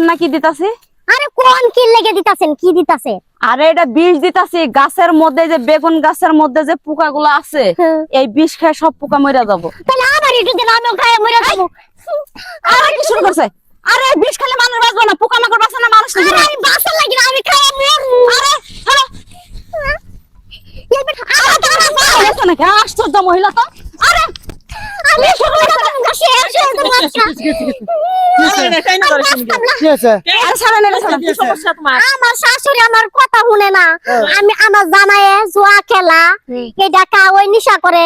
দেখেন না কি দিতাছি? আরে কোন কি লেগে দিতাছেন? কি দিতাছে? আরে এটা বিষ দিতাছি। গাছের মধ্যে যে বেগুন গাছের মধ্যে যে পোকাগুলো আছে, এই বিষ খেয়ে সব পোকা মরে যাবো। তাহলে আবার একটু দিন আমি খাই মরে যাবো। আরে কি শুরু করছে? আরে বিষ খেলে মানুষ বাঁচবে না, পোকা মাকড় বাঁচে না, মানুষ আরে আমি বাসা লাগি না, আমি খাই মরবো। আরে হ্যালো, এই বেটা আমার তো আমার মা হয়েছে নাকি? আশ্চর্য মহিলা তো। আরে আমি শুরু করলাম গাছে এসে তো বাচ্চা কি আছে? আরে ছাড়েন এটা, ছাড়েন। কি সমস্যা তোমার? আমার শাশুড়ি আমার কথা শুনে না। আমি আমার জামাইয়ে জুয়া খেলা এই ডাকা ওই নিশা করে,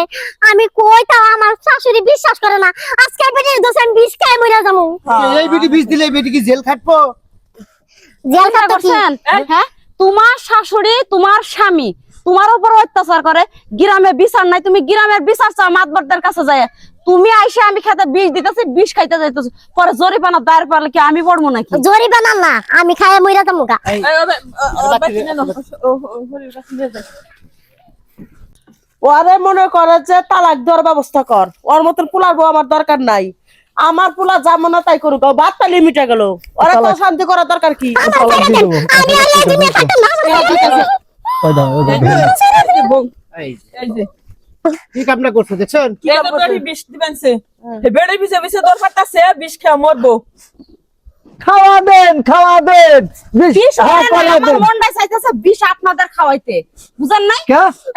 আমি কইতাও আমার শাশুড়ি বিশ্বাস করে না। আজকে বেটির দোষ আমি বিষ খাই মরে যাবো। এই বেটি বিষ দিলে এই বেটি কি জেল খাটবো? জেল চিন্তা খাটতে কি? করছেন? হ্যাঁ, তোমার শাশুড়ি তোমার স্বামী তোমার উপর অত্যাচার করে, গ্রামে বিচার নাই, তুমি গ্রামের বিচার চাও মাতবরদের কাছে যায়। তুমি আইসে আমি খেতে বিষ দিতেছি, বিষ খাইতে যাইতেছি, পরে জরিমানা দায়ের করলে কি আমি পড়বো নাকি? জরিমানা না, আমি খাই মরে যাবো গা। ওরে মনে করে যে তালাক দেওয়ার ব্যবস্থা কর, ওর মতন পোলার বউ আমার দরকার নাই। আমার পোলা যা মনে তাই করুক, বাদ তালি মিটে গেল, ওরা তো শান্তি করার দরকার কি? আমি আল্লাহ তুমি থাকতাম না। কি কামনা করছো দেখছেন? খাওয়াবেন খাওয়াবেন বিষ আমার মনটাই চাইতেছে বিষ আপনাদের খাওয়াইতে, বুঝেন নাই?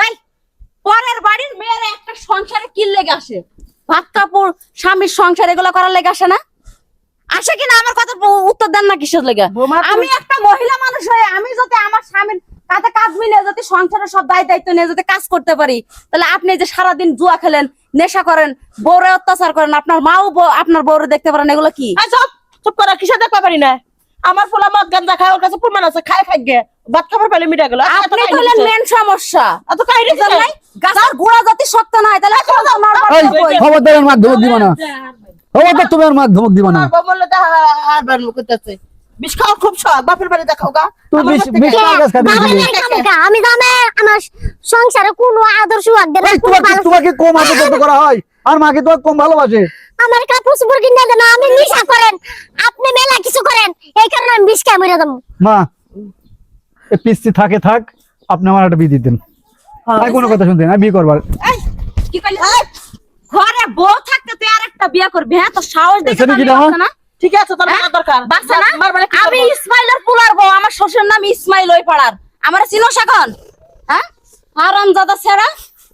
এই পরের বাড়ির মেয়েরা একটা সংসারে কি লেগে আসে? ভাত কাপড় স্বামীর সংসার এগুলো করার লেগে আসে না? আসে কিনা আমার কথা উত্তর দেন না কিসের লেগে? আমি একটা মহিলা মানুষ হয়ে আমি যদি আমার স্বামীর কাঁধে কাঁধ মিলিয়ে যদি সংসারের সব দায়িত্ব নিয়ে যদি কাজ করতে পারি, তাহলে আপনি যে সারাদিন জুয়া খেলেন, নেশা করেন, বউরে অত্যাচার করেন, আপনার মাও আপনার বউরে দেখতে পারেন, এগুলো কি? চুপ করা, কিসে দেখতে পারি না? আমার পোলা মদ গাঞ্জা খায়, ওর কাছে প্রমাণ আছে, খায় খাই গে ভাত খাবার পেলে মিটে গেল। আপনি হলেন মেন সমস্যা। এত কাহিনী নাই গাছের গোড়া যদি শক্ত না হয়, তাহলে খবরদারের মাধ্যমে দিব না, খবরদার তোমার মাধ্যমে দিব না। বললে আর বার করতেছে বিষ খাওয়ার খুব শখ, বাপের বাড়ি দেখাও গা। তুই বিষ বিষ কাজ খাবি আমি জানে আমার সংসারে কোনো আদর্শ আগে না। তোমাকে কম আদর করা হয়, আর মাকে তোমাকে কম ভালোবাসে। আমার কাপড় চোপড় কিনে দেন, আমি নিশা করেন, আপনি মেলা কিছু করেন, এই কারণে আমি বিষ খাই মরে যাবো। মা এ পিসি থাকে থাক, আপনি আমার একটা বিয়ে দিতেন। আর কোনো কথা শুনতেন না, বিয়ে করবার। কি কইলি? ঘরে বউ থাকতে তুই আরেকটা বিয়ে করবি? হ্যাঁ, তো সাহস দেখে এখানে কি তো দাও? আমি না। ঠিক আছে, তোর মারা দরকার বাচ্চা না? আমার বেলা কি আমি করবো? ইসমাইলের পুলার বউ, আমার শ্বশুর নাম ইসমাইল ওই পাড়ার। আমার চিনোস এখন? হ্যাঁ, হারামজাদা ছেড়া,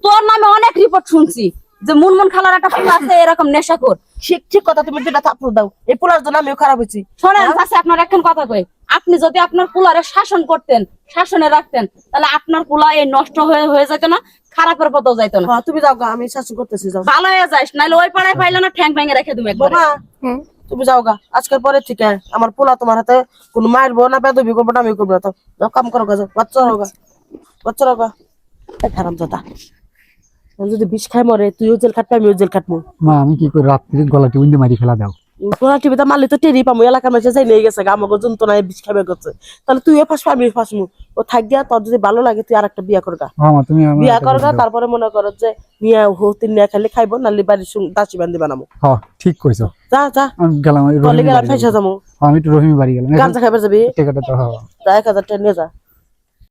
তোর নামে অনেক রিপোর্ট শুনছি যে মুনমুন খালার একটা পোলা আছে এরকম নেশাখোর। ঠিক ঠিক কথা, তুমি দুটা থাপ্পড় দাও, এই পোলার জন্য আমিও খারাপ হয়েছি। শোনেন চাচা, আপনার এখন কথা কই, আপনি যদি আপনার পোলারে শাসন করতেন, শাসনে রাখতেন, তাহলে আপনার পোলা এই নষ্ট হয়ে যেত না, খারাপের পথেও যাইতো না। হ্যাঁ, তুমি যাও গা, আমি শাসন করতেছি, যাও। ভালো হয়ে যাস, নাহলে ওই পাড়ায় পাইলে না ঠ্যাং ভেঙে রেখে তুমি একবার। বাবা তুমি যাও গা, আজকের পরে ঠিক আছে। আমার পোলা তোমার হাতে কোনো মারবো না, বেদবি করবো না, আমি করবো না। যাও কাম করো গা, যাও বাচ্চা হোগা, বাচ্চা হোগা। খারাপ দাদা যদি বিষ খাই মরে, তুইও জেল খাটবি, আমিও জেল খাটবো। মা আমি কি করি, রাত্রি গলা টিউন্ডি মারি ফেলা দাও। পোলা টিভিতে মারলে তো টেরি পাবো, এলাকার মানুষ যাই নিয়ে গেছে, আমাকে যন্ত্রণায় বিষ খাবে করছে, তাহলে তুইও ফাঁসবো, আমিও ফাঁসবো। ও থাক গিয়া, তোর যদি ভালো লাগে তুই আর একটা বিয়া করগা, মা তুমি বিয়া করগা, তারপরে মনে করো যে নিয়ে হতিন নিয়ে খালি খাইবো, নাহলে বাড়ির দাসী বান্ধি বানাবো। হ্যাঁ ঠিক কইছো, যা যা, আমি গেলাম কলে গেলাম ফাইসা যাবো, আমি একটু রহিমি বাড়ি গেলাম। গাঞ্জা খাইবার যাবি, টিকাটা তো যা 1000 টাকা নিয়ে যা।